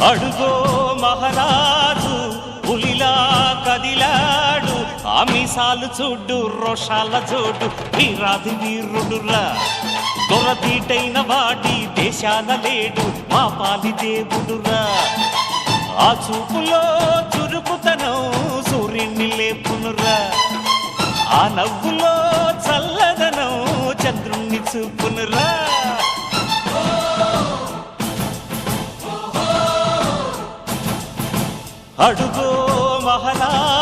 అడుగో మహారాజు పులిలా కదిలాడు, ఆమిసాలు చూడు రోషాల జోడు, వీరాది వీరుడురా, దొరదీటైన వాడి దేశాల లేడు, మా పాలి దేవుడురా. ఆ చూపులో చురుకుతనం సూర్యుని లేపునురా, ఆ నవ్వులో చల్లదనం చంద్రుణ్ణి చూపునురా. అడుగో మహారాజు